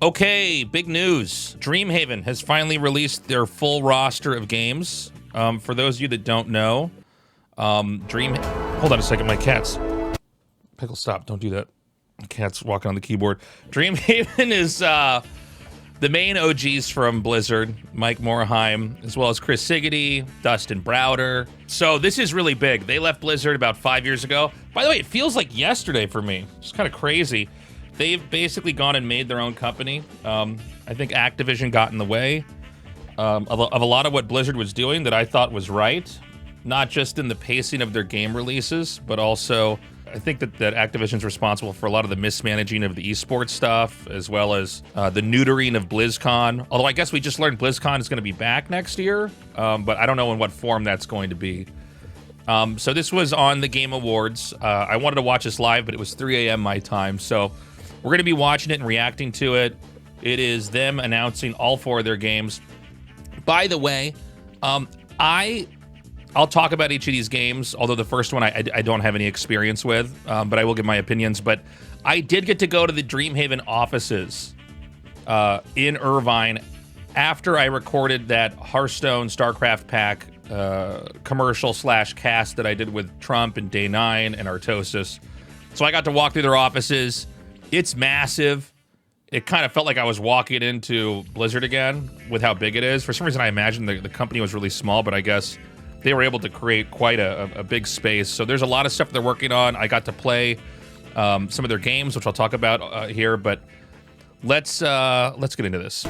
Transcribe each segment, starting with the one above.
Okay, big news. Dreamhaven has finally released their full roster of games. For those of you that don't know, hold on a second, my cat's... Pickle, stop, don't do that. My cat's walking on the keyboard. Dreamhaven is the main OGs from Blizzard, Mike Morhaime, as well as Chris Siggety, Dustin Browder. So this is really big. They left Blizzard about 5 years ago. By the way, it feels like yesterday for me. It's kind of crazy. They've basically gone and made their own company. I think Activision got in the way of a lot of what Blizzard was doing that I thought was right. Not just in the pacing of their game releases, but also I think that Activision's responsible for a lot of the mismanaging of the esports stuff, as well as the neutering of BlizzCon. Although I guess we just learned BlizzCon is going to be back next year, but I don't know in what form that's going to be. So this was on the Game Awards. I wanted to watch this live, but it was 3 a.m. my time, so we're going to be watching it and reacting to it. It is them announcing all 4 of their games. By the way, I'll talk about each of these games, although the first one I don't have any experience with, but I will give my opinions. But I did get to go to the Dreamhaven offices in Irvine after I recorded that Hearthstone StarCraft pack commercial/cast that I did with Trump and Day 9 and Artosis. So I got to walk through their offices. It's massive. It kind of felt like I was walking into Blizzard again with how big it is. For some reason, I imagined the company was really small, but I guess they were able to create quite a big space. So there's a lot of stuff they're working on. I got to play some of their games, which I'll talk about here. But let's get into this.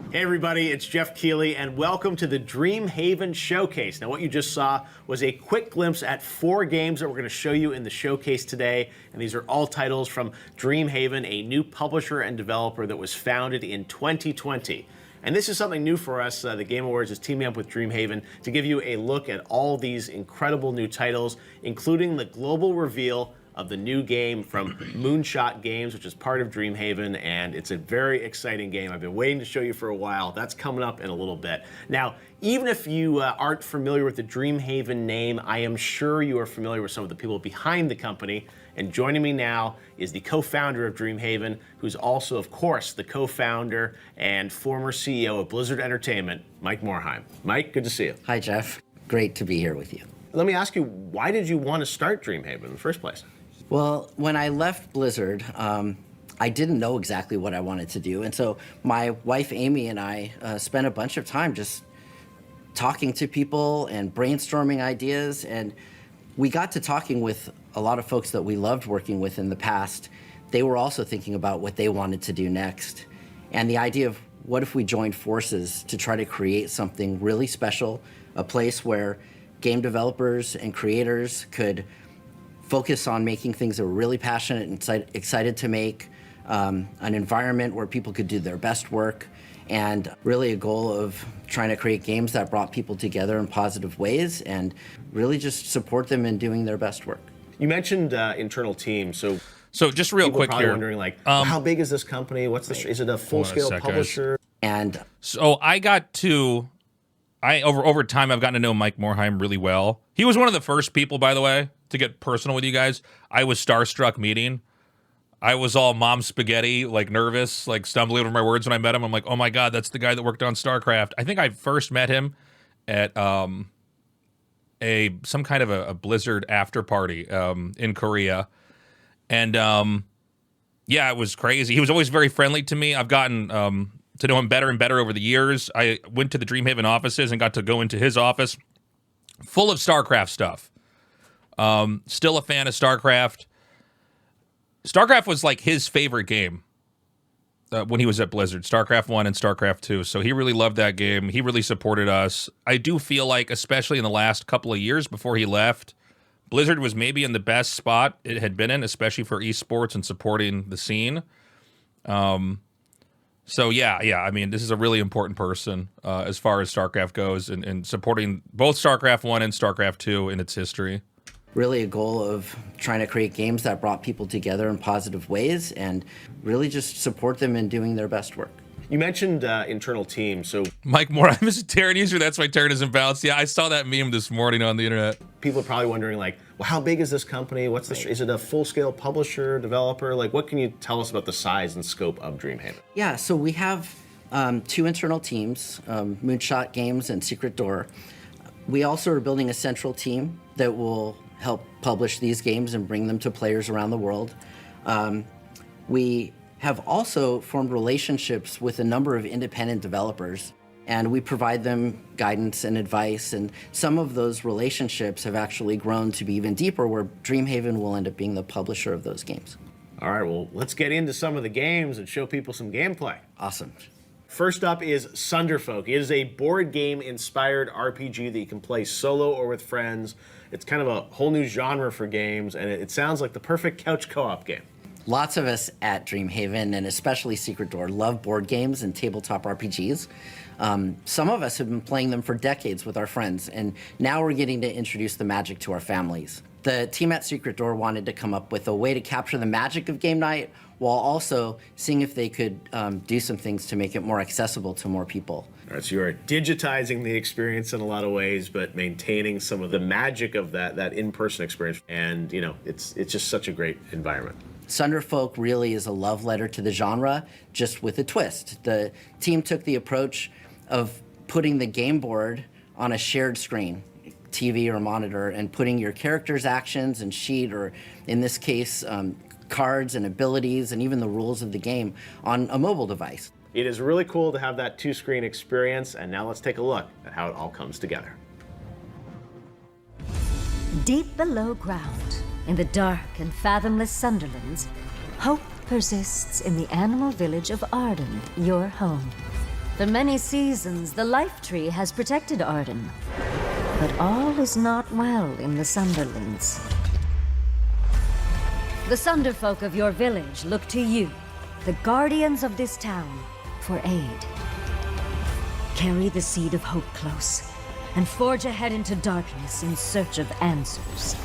Hey everybody, it's Jeff Keighley and welcome to the Dreamhaven Showcase. Now what you just saw was a quick glimpse at 4 games that we're going to show you in the showcase today. And these are all titles from Dreamhaven, a new publisher and developer that was founded in 2020. And this is something new for us. The Game Awards is teaming up with Dreamhaven to give you a look at all these incredible new titles, including the global reveal of the new game from Moonshot Games, which is part of Dreamhaven, and it's a very exciting game. I've been waiting to show you for a while. That's coming up in a little bit. Now, even if you aren't familiar with the Dreamhaven name, I am sure you are familiar with some of the people behind the company. And joining me now is the co-founder of Dreamhaven, who's also, of course, the co-founder and former CEO of Blizzard Entertainment, Mike Morhaime. Mike, good to see you. Hi, Jeff. Great to be here with you. Let me ask you, why did you want to start Dreamhaven in the first place? Well, when I left Blizzard, I didn't know exactly what I wanted to do. And so my wife, Amy, and I spent a bunch of time just talking to people and brainstorming ideas. And we got to talking with a lot of folks that we loved working with in the past. They were also thinking about what they wanted to do next. And the idea of what if we joined forces to try to create something really special, a place where game developers and creators could focus on making things that were really passionate and excited to make, an environment where people could do their best work, and really a goal of trying to create games that brought people together in positive ways and really just support them in doing their best work. You mentioned internal teams, so just real quick probably here, wondering like, how big is this company? What's the? Is it a full-scale publisher? And so I got to, over time I've gotten to know Mike Morhaime really well. He was one of the first people, by the way, to get personal with you guys. I was starstruck meeting. I was all mom spaghetti, like nervous, like stumbling over my words when I met him. I'm like, oh my God, that's the guy that worked on StarCraft. I think I first met him at some kind of a Blizzard after party in Korea. And yeah, it was crazy. He was always very friendly to me. I've gotten to know him better and better over the years. I went to the Dreamhaven offices and got to go into his office full of StarCraft stuff. Still a fan of StarCraft. StarCraft was like his favorite game when he was at Blizzard, StarCraft 1 and StarCraft 2. So he really loved that game. He really supported us. I do feel like, especially in the last couple of years before he left, Blizzard was maybe in the best spot it had been in, especially for esports and supporting the scene. So yeah, I mean, this is a really important person as far as StarCraft goes and supporting both StarCraft 1 and StarCraft 2 in its history. really a goal of trying to create games that brought people together in positive ways and really just support them in doing their best work. You mentioned internal teams, so Mike Moore, I'm a Terran user. That's why Terran isn't balanced. Yeah, I saw that meme this morning on the internet. people are probably wondering, like, well, how big is this company? What's the? Is it a full-scale publisher, developer? Like, what can you tell us about the size and scope of Dreamhaven? Yeah, so we have 2 internal teams, Moonshot Games and Secret Door. We also are building a central team that will help publish these games and bring them to players around the world. We have also formed relationships with a number of independent developers, and we provide them guidance and advice, and some of those relationships have actually grown to be even deeper, where Dreamhaven will end up being the publisher of those games. All right, well, let's get into some of the games and show people some gameplay. Awesome. First up is Sunderfolk. It is a board game-inspired RPG that you can play solo or with friends. It's kind of a whole new genre for games, and it sounds like the perfect couch co-op game. Lots of us at Dreamhaven, and especially Secret Door, love board games and tabletop RPGs. Some of us have been playing them for decades with our friends, and now we're getting to introduce the magic to our families. The team at Secret Door wanted to come up with a way to capture the magic of game night while also seeing if they could do some things to make it more accessible to more people. All right, so you're digitizing the experience in a lot of ways, but maintaining some of the magic of that in-person experience. And, you know, it's just such a great environment. Sunderfolk really is a love letter to the genre, just with a twist. The team took the approach of putting the game board on a shared screen, TV or monitor, and putting your character's actions and sheet, or in this case, cards and abilities and even the rules of the game on a mobile device. It is really cool to have that 2-screen experience, and now let's take a look at how it all comes together. Deep below ground, in the dark and fathomless Sunderlands, hope persists in the animal village of Arden, your home. For many seasons, the Life Tree has protected Arden, but all is not well in the Sunderlands. The Sunderfolk of your village look to you, the guardians of this town, for aid. Carry the seed of hope close, and forge ahead into darkness in search of answers.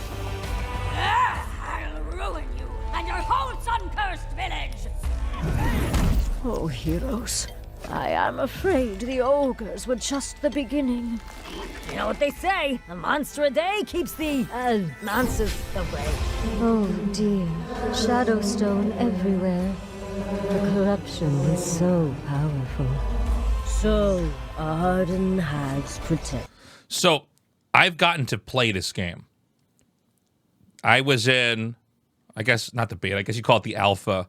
I'll ruin you and your whole sun-cursed village! Oh, heroes, I am afraid the ogres were just the beginning. You know what they say, a monster a day keeps the, monsters away. Oh dear, Shadowstone everywhere. The corruption is so powerful. So, Arden has protected. So, I've gotten to play this game. I was in, I guess, not the beta, I guess you call it the alpha.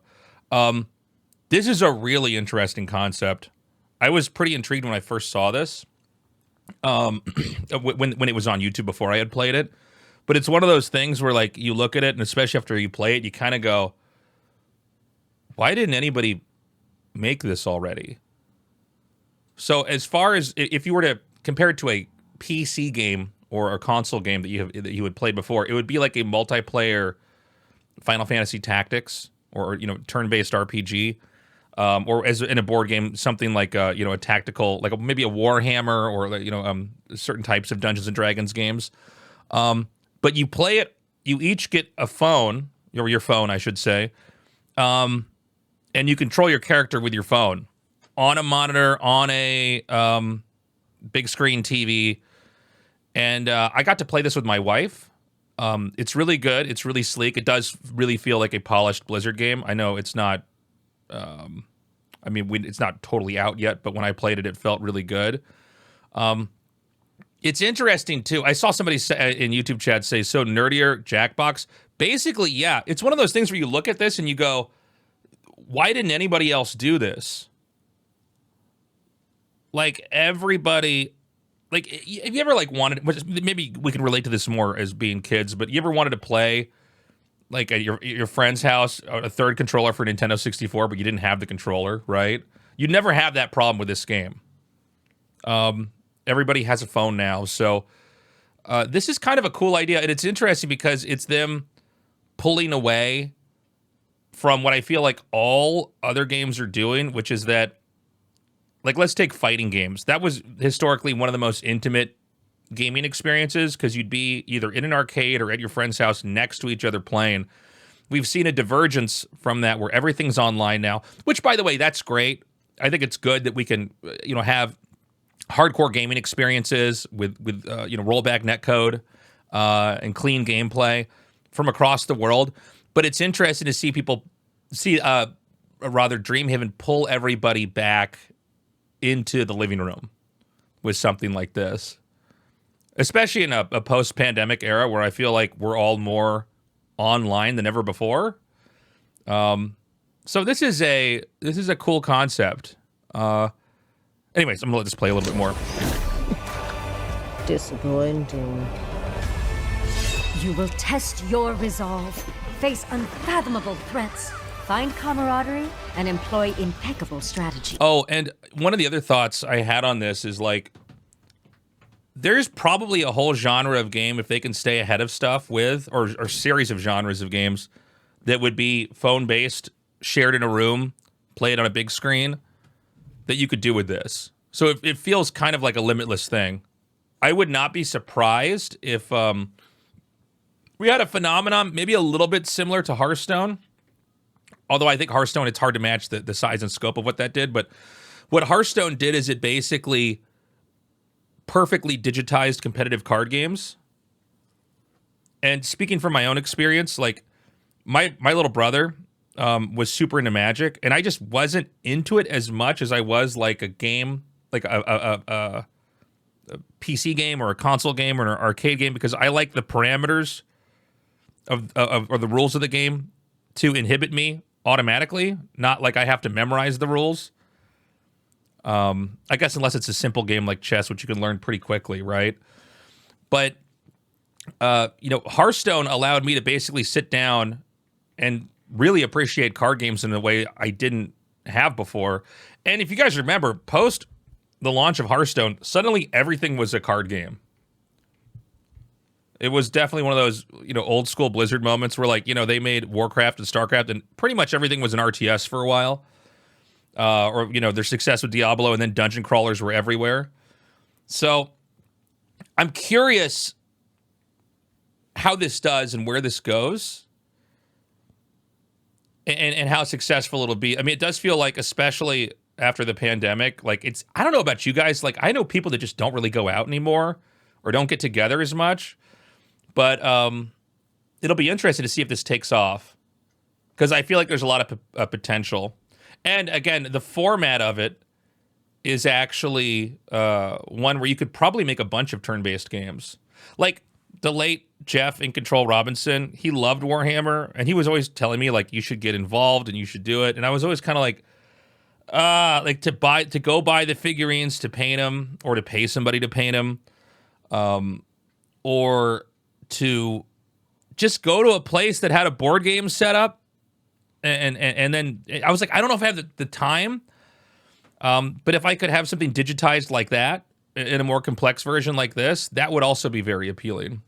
This is a really interesting concept. I was pretty intrigued when I first saw this, when it was on YouTube before I had played it. But it's one of those things where, like, you look at it, and especially after you play it, you kind of go, why didn't anybody make this already? So as far as, if you were to compare it to a PC game or a console game that you had played before, it would be like a multiplayer Final Fantasy Tactics or, you know, turn-based RPG, or as in a board game, something like a tactical, like maybe a Warhammer or certain types of Dungeons and Dragons games. But you play it, you each get a phone, or your phone, I should say, and you control your character with your phone on a monitor, on a big screen TV. And I got to play this with my wife. It's really good. It's really sleek. It does really feel like a polished Blizzard game. I know it's not, it's not totally out yet, but when I played it, it felt really good. It's interesting, too. I saw somebody say, in YouTube chat say, so nerdier Jackbox. Basically, yeah. It's one of those things where you look at this and you go, why didn't anybody else do this? Like, everybody, like, have you ever, like, wanted, maybe we can relate to this more as being kids, but you ever wanted to play, like, at your friend's house, a third controller for Nintendo 64, but you didn't have the controller, right? You'd never have that problem with this game. Everybody has a phone now, so this is kind of a cool idea, and it's interesting because it's them pulling away from what I feel like all other games are doing, which is that, like, let's take fighting games. That was historically one of the most intimate gaming experiences because you'd be either in an arcade or at your friend's house next to each other playing. We've seen a divergence from that where everything's online now, which, by the way, that's great. I think it's good that we can, have hardcore gaming experiences with rollback netcode and clean gameplay from across the world. But it's interesting to see Dreamhaven pull everybody back into the living room with something like this, especially in a post-pandemic era where I feel like we're all more online than ever before. So this is a cool concept. Anyways, I'm gonna let this play a little bit more. Disappointing. You will test your resolve, face unfathomable threats, find camaraderie, and employ impeccable strategy. Oh, and one of the other thoughts I had on this is like, there's probably a whole genre of game if they can stay ahead of stuff with, or series of genres of games that would be phone-based, shared in a room, played on a big screen, that you could do with this. So it feels kind of like a limitless thing. I would not be surprised if we had a phenomenon maybe a little bit similar to Hearthstone. Although I think Hearthstone, it's hard to match the size and scope of what that did. But what Hearthstone did is it basically perfectly digitized competitive card games. And speaking from my own experience, like my little brother was super into Magic, and I just wasn't into it as much as I was like a game, like a PC game or a console game or an arcade game, because I like the parameters of the rules of the game to inhibit me automatically, not like I have to memorize the rules. I guess unless it's a simple game like chess, which you can learn pretty quickly, right? But Hearthstone allowed me to basically sit down and really appreciate card games in a way I didn't have before. And if you guys remember, post the launch of Hearthstone, suddenly everything was a card game. It was definitely one of those, old school Blizzard moments where they made Warcraft and StarCraft and pretty much everything was an RTS for a while. Or their success with Diablo, and then dungeon crawlers were everywhere. So I'm curious how this does and where this goes, and how successful it'll be. I mean, it does feel like, especially after the pandemic, I don't know about you guys, I know people that just don't really go out anymore or don't get together as much, but it'll be interesting to see if this takes off, because I feel like there's a lot of potential. And again, the format of it is actually one where you could probably make a bunch of turn-based games. Like the late Jeff in Control Robinson, he loved Warhammer, and he was always telling me you should get involved and you should do it. And I was always kind of to go buy the figurines to paint them, or to pay somebody to paint them, or to just go to a place that had a board game set up. And then I was like, I don't know if I have the time, but if I could have something digitized like that in a more complex version like this, that would also be very appealing.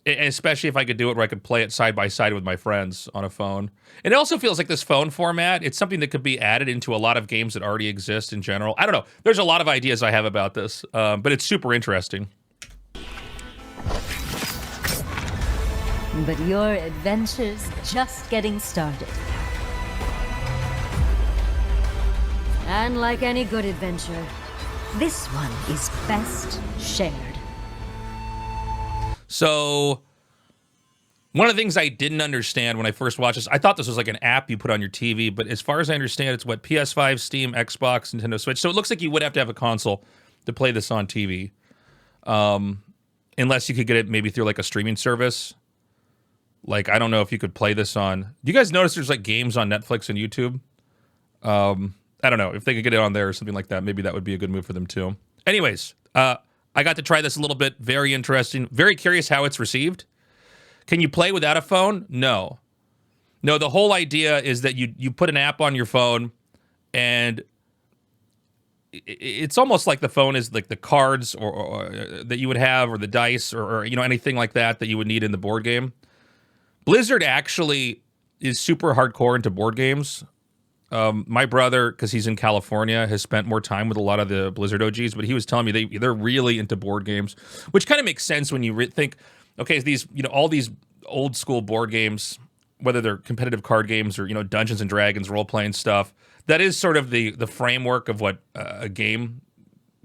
Especially if I could do it where I could play it side by side with my friends on a phone. And it also feels like this phone format, it's something that could be added into a lot of games that already exist in general. I don't know. There's a lot of ideas I have about this, but it's super interesting. But your adventure's just getting started. And like any good adventure, this one is best shared. So, one of the things I didn't understand when I first watched this, I thought this was like an app you put on your TV, but as far as I understand, it's what, PS5, Steam, Xbox, Nintendo Switch. So it looks like you would have to have a console to play this on TV. Unless you could get it maybe through a streaming service. I don't know if you could play this on... Do you guys notice there's games on Netflix and YouTube? I don't know. If they could get it on there or something like that, maybe that would be a good move for them too. Anyways, I got to try this a little bit. Very interesting. Very curious how it's received. Can you play without a phone? No. No, the whole idea is that you put an app on your phone, and it's almost like the phone is like the cards or that you would have, or the dice, or anything like that you would need in the board game. Blizzard actually is super hardcore into board games. My brother, because he's in California, has spent more time with a lot of the Blizzard OGs, but he was telling me they're really into board games, which kind of makes sense when you think, okay, these all these old school board games, whether they're competitive card games or Dungeons and Dragons role playing stuff, that is sort of the framework of what a game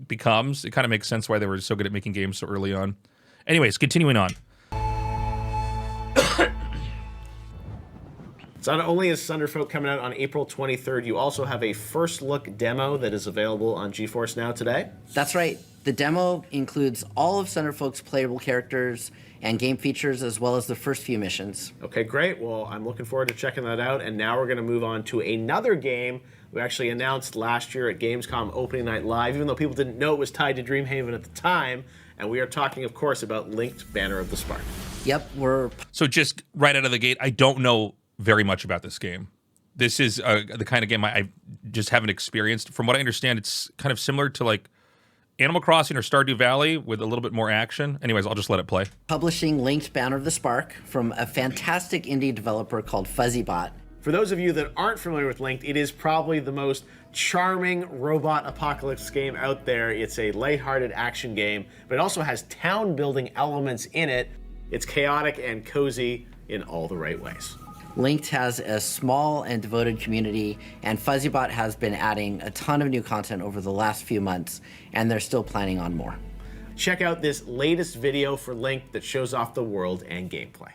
becomes. It kind of makes sense why they were so good at making games so early on. Anyways, continuing on. So not only is Sunderfolk coming out on April 23rd, you also have a first look demo that is available on GeForce Now today. That's right. The demo includes all of Sunderfolk's playable characters and game features, as well as the first few missions. Okay, great. Well, I'm looking forward to checking that out. And now we're going to move on to another game we actually announced last year at Gamescom Opening Night Live, even though people didn't know it was tied to Dreamhaven at the time. And we are talking, of course, about Lynked Banner of the Spark. Yep, So just right out of the gate, I don't know very much about this game. This is the kind of game I just haven't experienced. From what I understand, it's kind of similar to like Animal Crossing or Stardew Valley with a little bit more action. Anyways, I'll just let it play. Publishing Linked Banner of the Spark from a fantastic indie developer called FuzzyBot. For those of you that aren't familiar with Linked, it is probably the most charming robot apocalypse game out there. It's a lighthearted action game, but it also has town building elements in it. It's chaotic and cozy in all the right ways. Linked has a small and devoted community, and FuzzyBot has been adding a ton of new content over the last few months, and they're still planning on more. Check out this latest video for Linked that shows off the world and gameplay.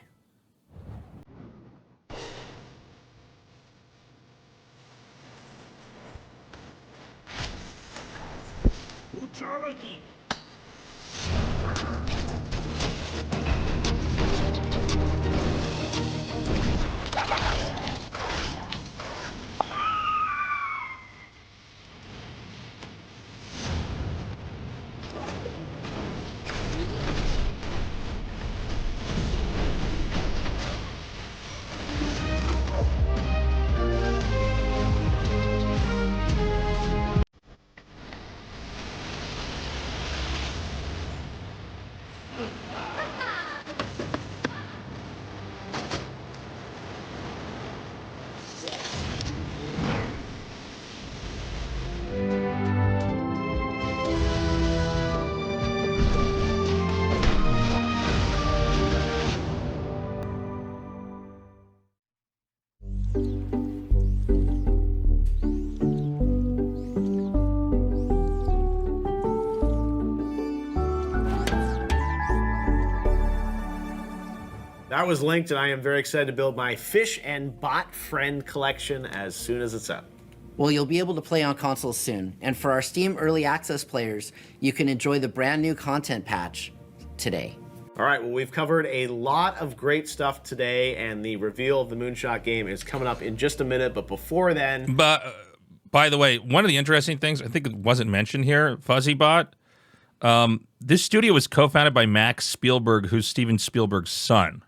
That was Linked, and I am very excited to build my Fish and Bot Friend collection as soon as it's out. Well, you'll be able to play on consoles soon, and for our Steam Early Access players, you can enjoy the brand new content patch today. All right, well, we've covered a lot of great stuff today, and the reveal of the Moonshot game is coming up in just a minute, but before then... But, by the way, one of the interesting things, I think it wasn't mentioned here, FuzzyBot, this studio was co-founded by Max Spielberg, who's Steven Spielberg's son,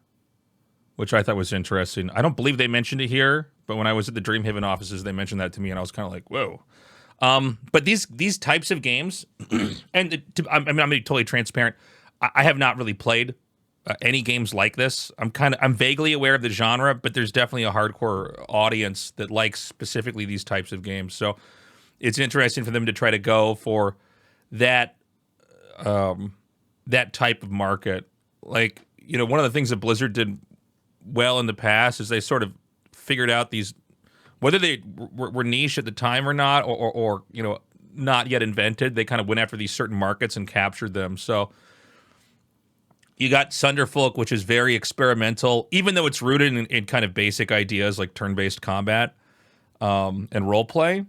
which I thought was interesting. I don't believe they mentioned it here, but when I was at the Dreamhaven offices, they mentioned that to me, and I was kind of like, whoa. But these types of games, and I'm going to be totally transparent, I have not really played any games like this. I'm vaguely aware of the genre, but there's definitely a hardcore audience that likes specifically these types of games. So it's interesting for them to try to go for that that type of market. Like, one of the things that Blizzard did well in the past is they sort of figured out these, whether they were niche at the time or not, or not yet invented, they kind of went after these certain markets and captured them. So you got Sunderfolk, which is very experimental, even though it's rooted in kind of basic ideas like turn-based combat and role play.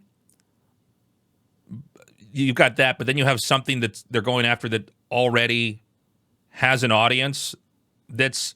You've got that, but then you have something that they're going after that already has an audience that's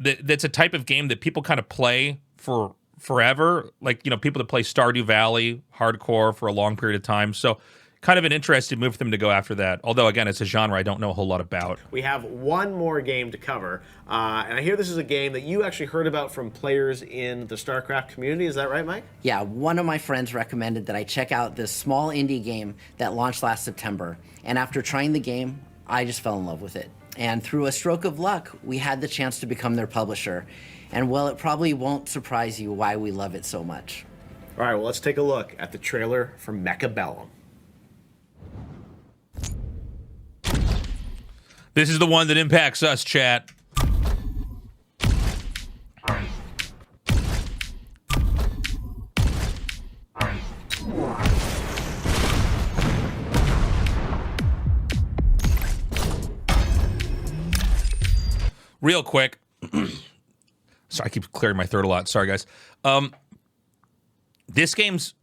a type of game that people kind of play for forever. Like, people that play Stardew Valley hardcore for a long period of time. So kind of an interesting move for them to go after that. Although, again, it's a genre I don't know a whole lot about. We have one more game to cover. And I hear this is a game that you actually heard about from players in the StarCraft community. Is that right, Mike? Yeah, one of my friends recommended that I check out this small indie game that launched last September. And after trying the game, I just fell in love with it. And through a stroke of luck, we had the chance to become their publisher. And well, it probably won't surprise you why we love it so much. All right, well, let's take a look at the trailer for Mechabellum. This is the one that impacts us, chat. Real quick. Sorry, I keep clearing my throat a lot. Sorry, guys. This game's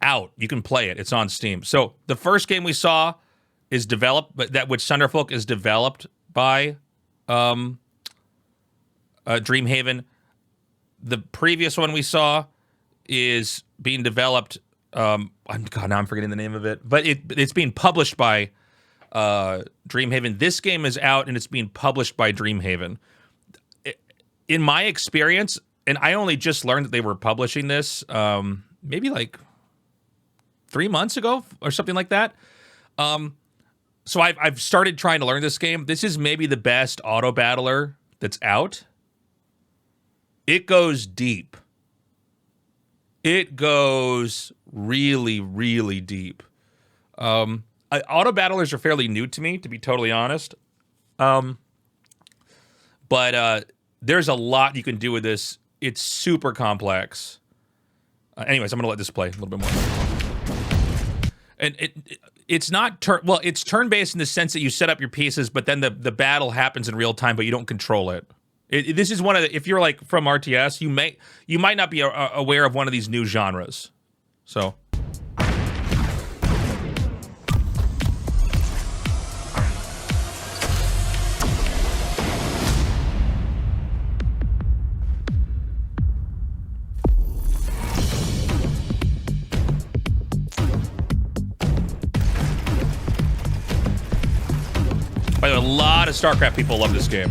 out. You can play it. It's on Steam. So the first game we saw is developed, but that which Sunderfolk is developed by Dreamhaven. The previous one we saw is being developed. God, now I'm forgetting the name of it, but it's being published by Dreamhaven. This game is out and it's being published by Dreamhaven. In my experience, and I only just learned that they were publishing this maybe like 3 months ago or something like that. So I've started trying to learn this game. This is maybe the best auto battler that's out. It goes deep. It goes really, really deep. Auto battlers are fairly new to me, to be totally honest. But there's a lot you can do with this. It's super complex. Anyways, I'm going to let this play a little bit more. And it's not it's turn-based in the sense that you set up your pieces, but then the battle happens in real time, but you don't control it. This is one of the, if you're like from RTS, you might not be aware of one of these new genres. So. By the way, a lot of StarCraft people love this game.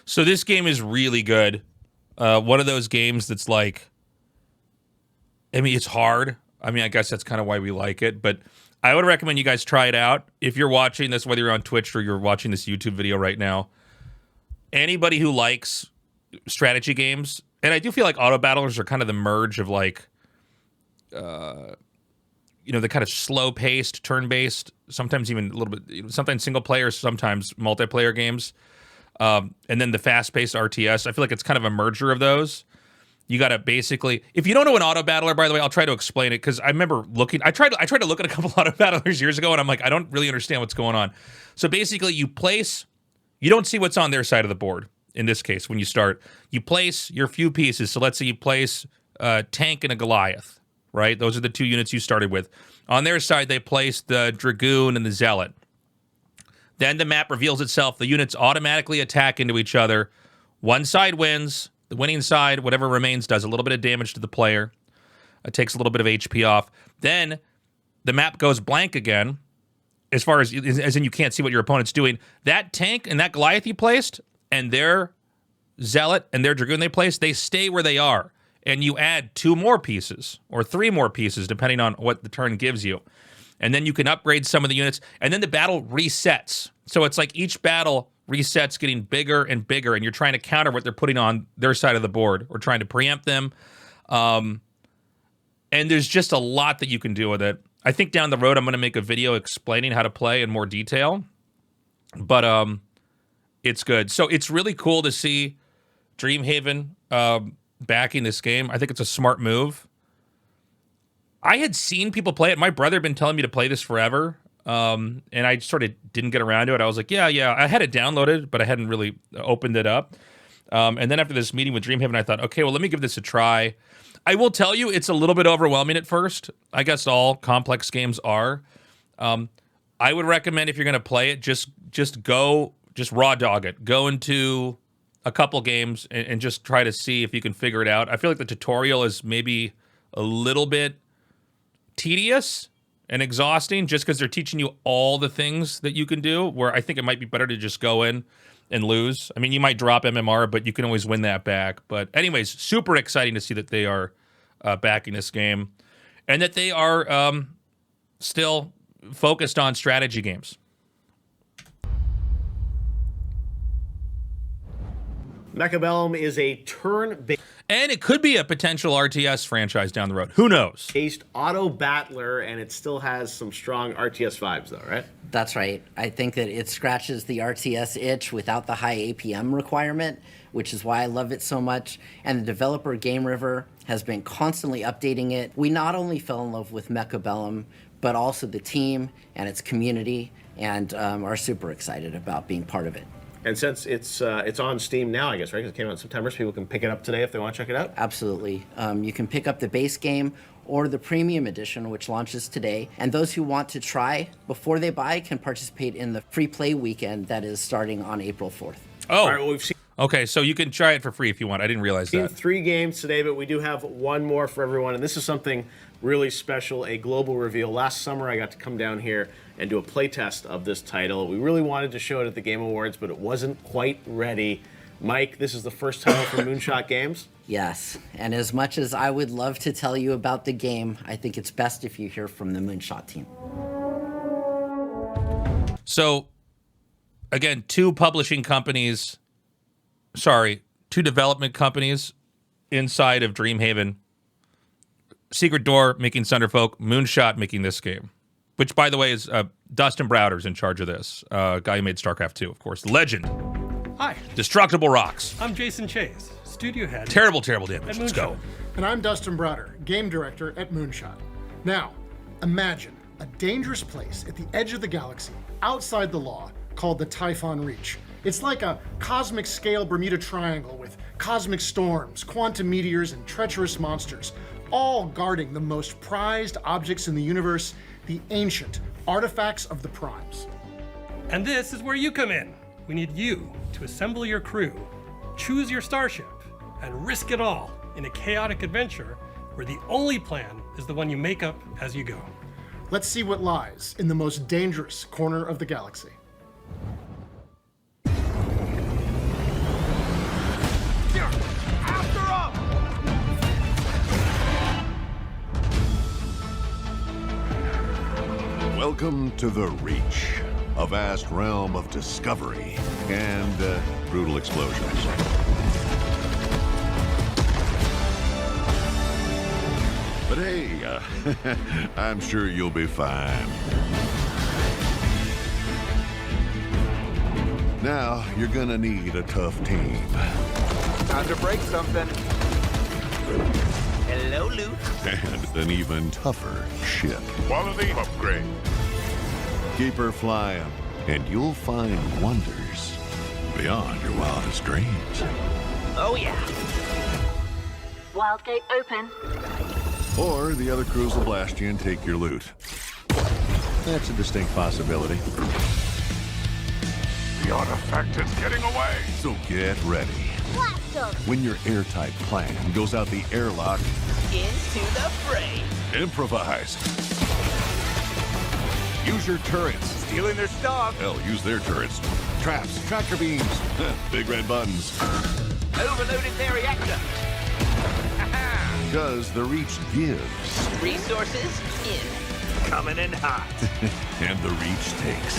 So this game is really good. One of those games that's like, I mean, it's hard. I mean, I guess that's kind of why we like it. But I would recommend you guys try it out. If you're watching this, whether you're on Twitch or you're watching this YouTube video right now, anybody who likes strategy games, and I do feel like auto battlers are kind of the merge of like, you know, the kind of slow-paced, turn-based, sometimes even a little bit, sometimes single-player, sometimes multiplayer games. And then the fast-paced RTS. I feel like it's kind of a merger of those. You got to basically, if you don't know an auto battler, by the way, I'll try to explain it because I remember looking. I tried to look at a couple auto battlers years ago, and I'm like, I don't really understand what's going on. So basically, you don't see what's on their side of the board. In this case, when you start, you place your few pieces. So let's say you place a tank and a Goliath, right? Those are the two units you started with. On their side, they place the Dragoon and the Zealot. Then the map reveals itself. The units automatically attack into each other. One side wins. The winning side, whatever remains, does a little bit of damage to the player. It takes a little bit of HP off. Then the map goes blank again, as in you can't see what your opponent's doing. That tank and that Goliath you placed, and their Zealot and their Dragoon they placed, they stay where they are. And you add 2 more pieces, or 3 more pieces, depending on what the turn gives you. And then you can upgrade some of the units, and then the battle resets. So it's like each battle resets, getting bigger and bigger, and you're trying to counter what they're putting on their side of the board, or trying to preempt them. And there's just a lot that you can do with it. I think down the road I'm going to make a video explaining how to play in more detail. But it's good. So it's really cool to see Dreamhaven backing this game. I think it's a smart move. I had seen people play it. My brother had been telling me to play this forever, and I sort of didn't get around to it. I was like, yeah, I had it downloaded, but I hadn't really opened it up. And then after this meeting with Dreamhaven, I thought, okay, well, let me give this a try. I will tell you, it's a little bit overwhelming at first. I guess all complex games are. I would recommend if you're going to play it, just raw dog it. Go into a couple games and just try to see if you can figure it out. I feel like the tutorial is maybe a little bit tedious and exhausting just because they're teaching you all the things that you can do, where I think it might be better to just go in and lose. I mean, you might drop MMR, but you can always win that back. But anyways, super exciting to see that they are backing this game and that they are still focused on strategy games. Mechabellum is a turn-based And it could be a potential RTS franchise down the road. Who knows? auto battler, and it still has some strong RTS vibes, though, right? That's right. I think that it scratches the RTS itch without the high APM requirement, which is why I love it so much. And the developer Game River has been constantly updating it. We not only fell in love with Mechabellum, but also the team and its community, and are super excited about being part of it. And since it's on Steam now, I guess, right? Because it came out in September, so people can pick it up today if they want to check it out. Absolutely. You can pick up the base game or the premium edition, which launches today. And those who want to try before they buy can participate in the free play weekend that is starting on April 4th. Oh, All right, well, we've seen okay, so you can try it for free if you want. I didn't realize that. 3 games today, but we do have one more for everyone, and this is something really special, a global reveal. Last summer, I got to come down here and do a playtest of this title. We really wanted to show it at the Game Awards, but it wasn't quite ready. Mike, this is the first title for Moonshot Games. Yes, and as much as I would love to tell you about the game, I think it's best if you hear from the Moonshot team. So, again, two development companies inside of Dreamhaven. Secret Door making Sunderfolk, Moonshot making this game. Which, by the way, is Dustin Browder's in charge of this. Guy who made StarCraft 2, of course. Legend. Hi, Destructible Rocks. I'm Jason Chase, studio head. Terrible damage. Let's go. And I'm Dustin Browder, game director at Moonshot. Now, imagine a dangerous place at the edge of the galaxy, outside the law, called the Typhon Reach. It's like a cosmic scale Bermuda Triangle with cosmic storms, quantum meteors, and treacherous monsters, all guarding the most prized objects in the universe, the ancient artifacts of the primes. And this is where you come in. We need you to assemble your crew, choose your starship, and risk it all in a chaotic adventure where the only plan is the one you make up as you go. Let's see what lies in the most dangerous corner of the galaxy. Welcome to the Reach, a vast realm of discovery and brutal explosions. But hey, I'm sure you'll be fine. Now, you're gonna need a tough team. Time to break something. Hello, Luke. And an even tougher ship. Quality upgrade. Keep her flying, and you'll find wonders beyond your wildest dreams. Oh, yeah. Wildgate open. Or the other crews will blast you and take your loot. That's a distinct possibility. The artifact is getting away. So get ready. Blast 'em! When your airtight plan goes out the airlock, Into the fray. improvise. Use your turrets. Stealing their stuff. Hell, use their turrets. Traps, tractor beams, big red buttons. Overloaded their reactor. Because the Reach gives, Resources in. Coming in hot. and the Reach takes.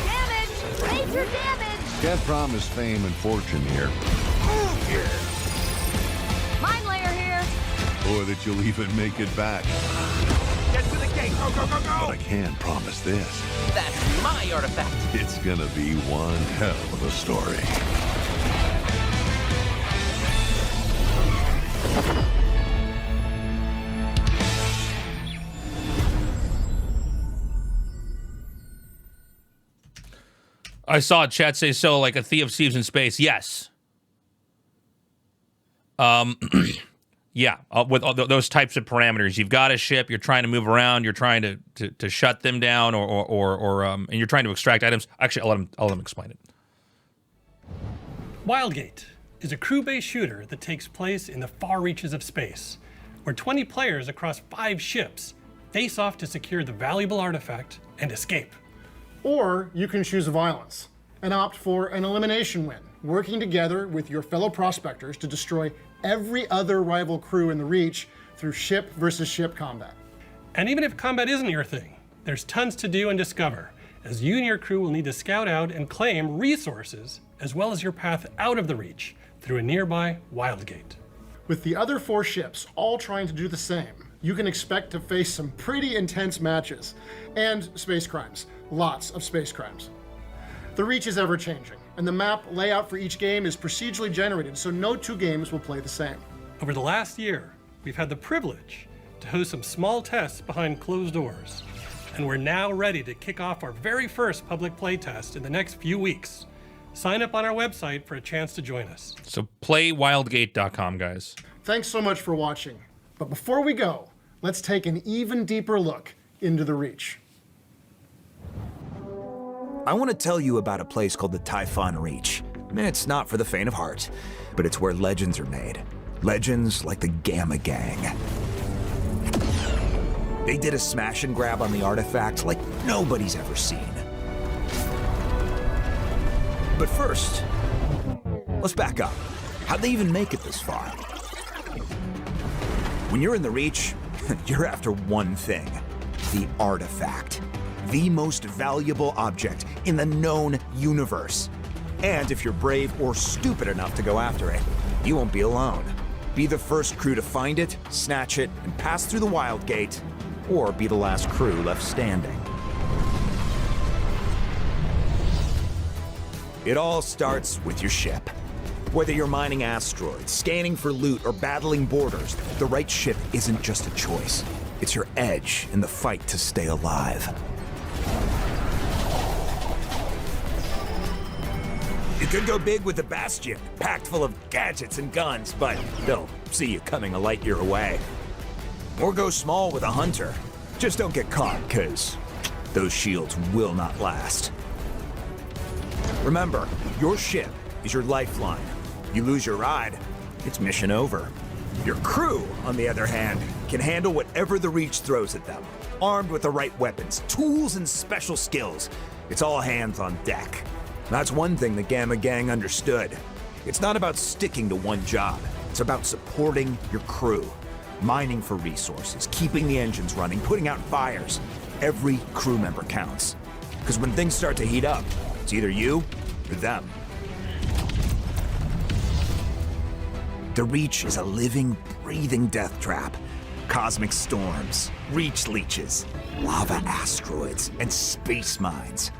Damage! Major damage! Can't promise fame and fortune here, Move here. Mine layer here! or that you'll even make it back. Get to the gate. Go, go, go, But go. I can promise this. That's my artifact. It's gonna be one hell of a story. I saw chat say so, like a Sea of Thieves in space. Yes. Yeah, with all those types of parameters, you've got a ship, you're trying to move around, you're trying to shut them down, and you're trying to extract items. Actually, I'll let them explain it. Wildgate is a crew-based shooter that takes place in the far reaches of space, where 20 players across 5 ships face off to secure the valuable artifact and escape. Or you can choose violence and opt for an elimination win, working together with your fellow prospectors to destroy every other rival crew in the Reach through ship versus ship combat. And even if combat isn't your thing, there's tons to do and discover, as you and your crew will need to scout out and claim resources, as well as your path out of the Reach through a nearby Wildgate. With the other 4 ships all trying to do the same, you can expect to face some pretty intense matches. And space crimes. Lots of space crimes. The Reach is ever-changing, and the map layout for each game is procedurally generated, so no 2 games will play the same. Over the last year, we've had the privilege to host some small tests behind closed doors, and we're now ready to kick off our very first public playtest in the next few weeks. Sign up on our website for a chance to join us. So playwildgate.com, guys. Thanks so much for watching. But before we go, let's take an even deeper look into the Reach. I want to tell you about a place called the Typhon Reach. It's not for the faint of heart, but it's where legends are made. Legends like the Gamma Gang. They did a smash and grab on the artifact like nobody's ever seen. But first, let's back up. How'd they even make it this far? When you're in the Reach, you're after one thing: the artifact. The most valuable object in the known universe. And if you're brave or stupid enough to go after it, you won't be alone. Be the first crew to find it, snatch it, and pass through the Wildgate, or be the last crew left standing. It all starts with your ship. Whether you're mining asteroids, scanning for loot, or battling borders, the right ship isn't just a choice. It's your edge in the fight to stay alive. You could go big with the Bastion, packed full of gadgets and guns, but they'll see you coming a light year away. Or go small with a Hunter. Just don't get caught, because those shields will not last. Remember, your ship is your lifeline. You lose your ride, it's mission over. Your crew, on the other hand, can handle whatever the Reach throws at them. Armed with the right weapons, tools, and special skills. It's all hands on deck. That's one thing the Gamma Gang understood. It's not about sticking to one job. It's about supporting your crew. Mining for resources, keeping the engines running, putting out fires. Every crew member counts. Because when things start to heat up, it's either you or them. The Reach is a living, breathing death trap. Cosmic storms, Reach leeches, lava asteroids, and space mines.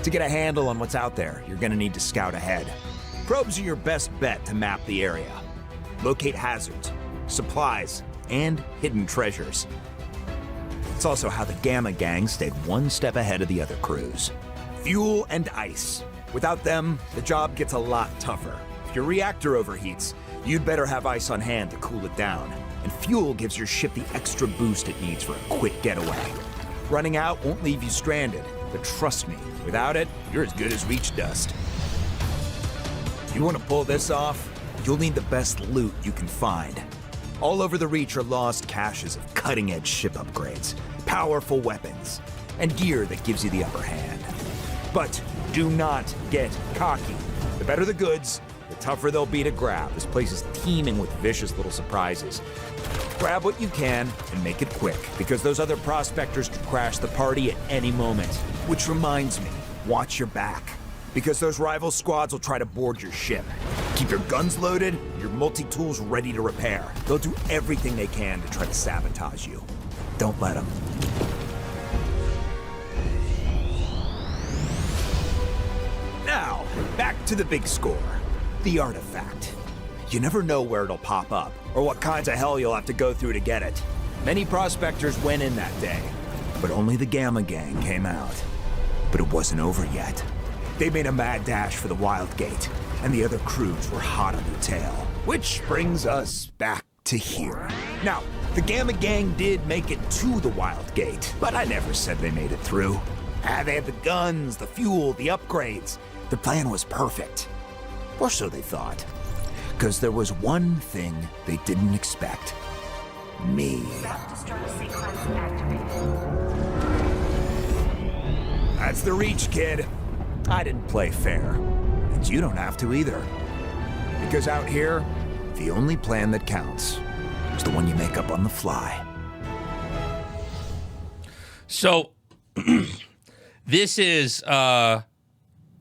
To get a handle on what's out there, you're gonna need to scout ahead. Probes are your best bet to map the area. Locate hazards, supplies, and hidden treasures. It's also how the Gamma Gang stayed one step ahead of the other crews. Fuel and ice. Without them, the job gets a lot tougher. If your reactor overheats, you'd better have ice on hand to cool it down. And fuel gives your ship the extra boost it needs for a quick getaway. Running out won't leave you stranded, but trust me, without it, you're as good as Reach dust. If you want to pull this off, you'll need the best loot you can find. All over the Reach are lost caches of cutting-edge ship upgrades, powerful weapons, and gear that gives you the upper hand. But do not get cocky. The better the goods, the tougher they'll be to grab. This place is teeming with vicious little surprises. Grab what you can and make it quick, because those other prospectors could crash the party at any moment. Which reminds me, watch your back, because those rival squads will try to board your ship. Keep your guns loaded, your multi-tools ready to repair. They'll do everything they can to try to sabotage you. Don't let them. Now, back to the big score. The artifact. You never know where it'll pop up, or what kinds of hell you'll have to go through to get it. Many prospectors went in that day, but only the Gamma Gang came out. But it wasn't over yet. They made a mad dash for the Wildgate, and the other crews were hot on their tail. Which brings us back to here. Now, the Gamma Gang did make it to the Wildgate, but I never said they made it through. They had the guns, the fuel, the upgrades. The plan was perfect. Or so they thought. Because there was one thing they didn't expect. Me. That's the Reach, kid. I didn't play fair. And you don't have to either. Because out here, the only plan that counts is the one you make up on the fly. So, this is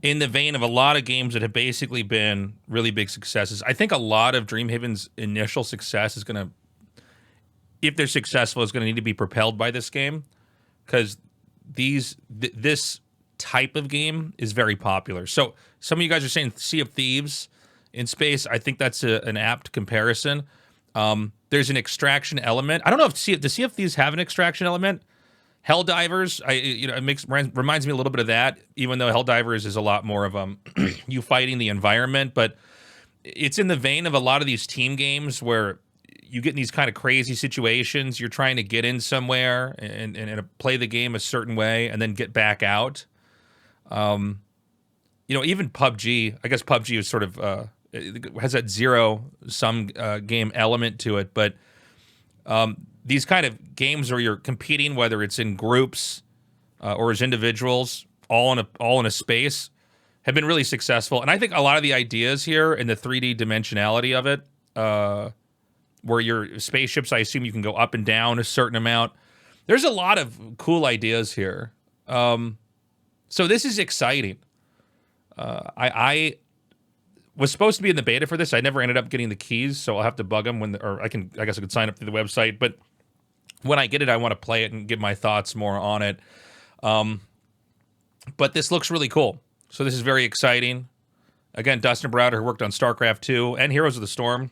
in the vein of a lot of games that have basically been really big successes. I think a lot of Dreamhaven's initial success is going to, if they're successful, is going to need to be propelled by this game, because this type of game is very popular. So some of you guys are saying Sea of Thieves in space. I think that's an apt comparison. There's an extraction element. I don't know if does Sea of Thieves have an extraction element? Helldivers, it reminds me a little bit of that, even though Helldivers is a lot more of you fighting the environment, but it's in the vein of a lot of these team games where you get in these kind of crazy situations. You're trying to get in somewhere and play the game a certain way and then get back out. Even PUBG, I guess PUBG is sort of has that zero-sum game element to it, but these kind of games where you're competing, whether it's in groups or as individuals, all in a space, have been really successful. And I think a lot of the ideas here and the 3D dimensionality of it, where your spaceships, I assume you can go up and down a certain amount. There's a lot of cool ideas here. So this is exciting. I was supposed to be in the beta for this. I never ended up getting the keys, so I'll have to bug them I guess I could sign up through the website, but when I get it, I want to play it and give my thoughts more on it. But this looks really cool. So this is very exciting. Again, Dustin Browder, who worked on StarCraft 2 and Heroes of the Storm,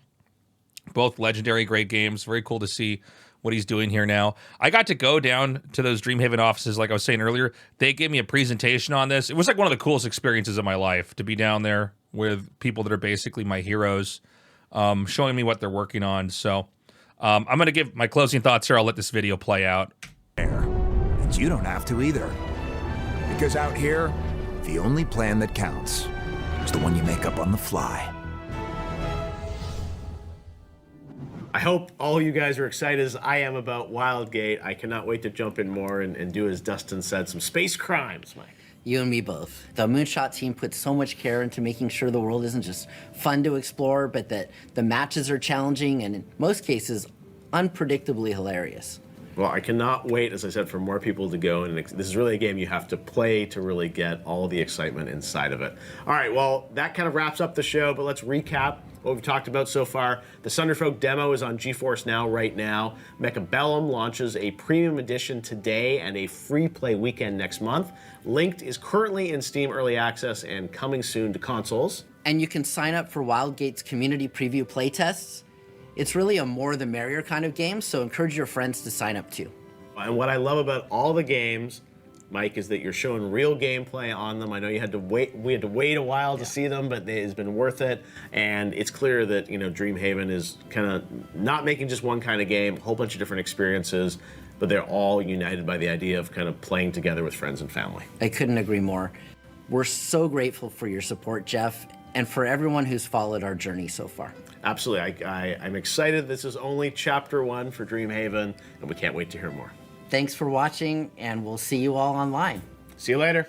both legendary great games. Very cool to see what he's doing here now. I got to go down to those Dreamhaven offices, like I was saying earlier. They gave me a presentation on this. It was like one of the coolest experiences of my life to be down there with people that are basically my heroes, showing me what they're working on. So I'm going to give my closing thoughts here. I'll let this video play out. And you don't have to either. Because out here, the only plan that counts is the one you make up on the fly. I hope all you guys are excited as I am about Wildgate. I cannot wait to jump in more and do, as Dustin said, some space crimes, Mike. You and me both. The Moonshot team puts so much care into making sure the world isn't just fun to explore, but that the matches are challenging and in most cases, unpredictably hilarious. Well, I cannot wait, as I said, for more people to go. And this is really a game you have to play to really get all of the excitement inside of it. All right, well, that kind of wraps up the show, but let's recap what we've talked about so far. The Sunderfolk demo is on GeForce Now right now. Mechabellum launches a premium edition today and a free play weekend next month. Lynked is currently in Steam Early Access and coming soon to consoles. And you can sign up for Wildgate's community preview playtests. It's really a more the merrier kind of game, so encourage your friends to sign up too. And what I love about all the games, Mike, is that you're showing real gameplay on them. I know you had to wait. We had to wait a while to see them, but it's been worth it. And it's clear that Dreamhaven is kind of not making just one kind of game, a whole bunch of different experiences, but they're all united by the idea of kind of playing together with friends and family. I couldn't agree more. We're so grateful for your support, Jeff, and for everyone who's followed our journey so far. Absolutely. I'm excited. This is only chapter 1 for Dreamhaven, and we can't wait to hear more. Thanks for watching, and we'll see you all online. See you later.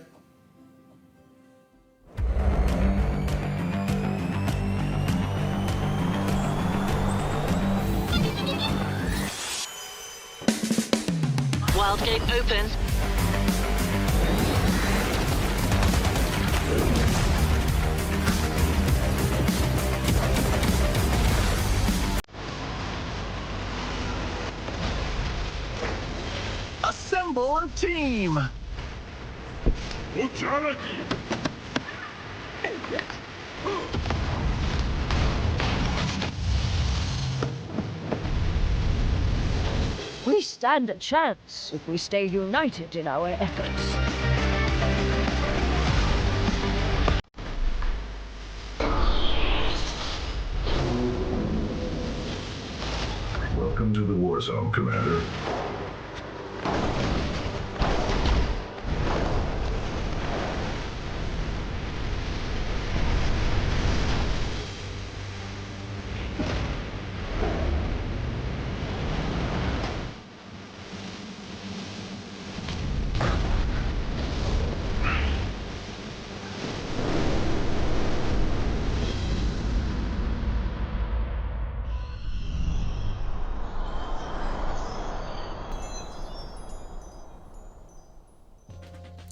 Wildgate open. Assemble a team! We stand a chance if we stay united in our efforts. Welcome to the war zone, Commander.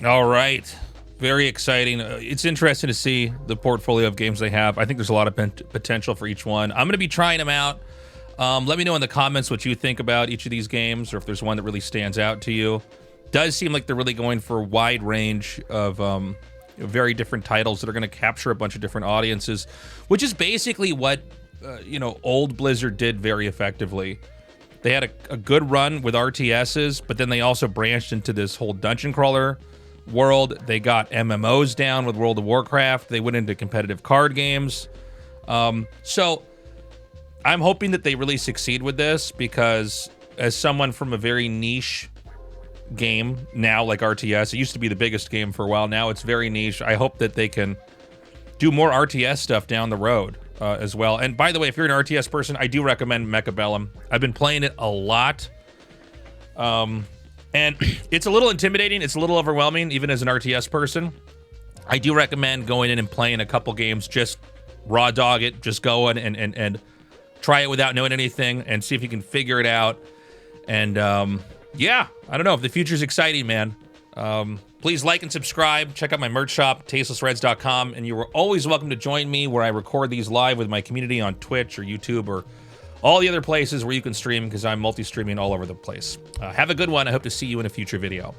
All right. Very exciting. It's interesting to see the portfolio of games they have. I think there's a lot of potential for each one. I'm going to be trying them out. Let me know in the comments what you think about each of these games, or if there's one that really stands out to you. Does seem like they're really going for a wide range of very different titles that are going to capture a bunch of different audiences, which is basically what old Blizzard did very effectively. They had a good run with RTSs, but then they also branched into this whole dungeon crawler world. They got MMOs down with World of Warcraft. They went into competitive card games. So I'm hoping that they really succeed with this, because as someone from a very niche game now, like RTS, it used to be the biggest game for a while. Now it's very niche. I hope that they can do more RTS stuff down the road as well. And by the way, if you're an RTS person, I do recommend Mechabellum. I've been playing it a lot. And it's a little intimidating. It's a little overwhelming, even as an RTS person. I do recommend going in and playing a couple games. Just raw dog it. Just go in and try it without knowing anything and see if you can figure it out. And yeah, I don't know. The future's exciting, man. Please like and subscribe. Check out my merch shop, tastelessreds.com. And you are always welcome to join me where I record these live with my community on Twitch or YouTube or all the other places where you can stream, because I'm multi-streaming all over the place. Have a good one. I hope to see you in a future video.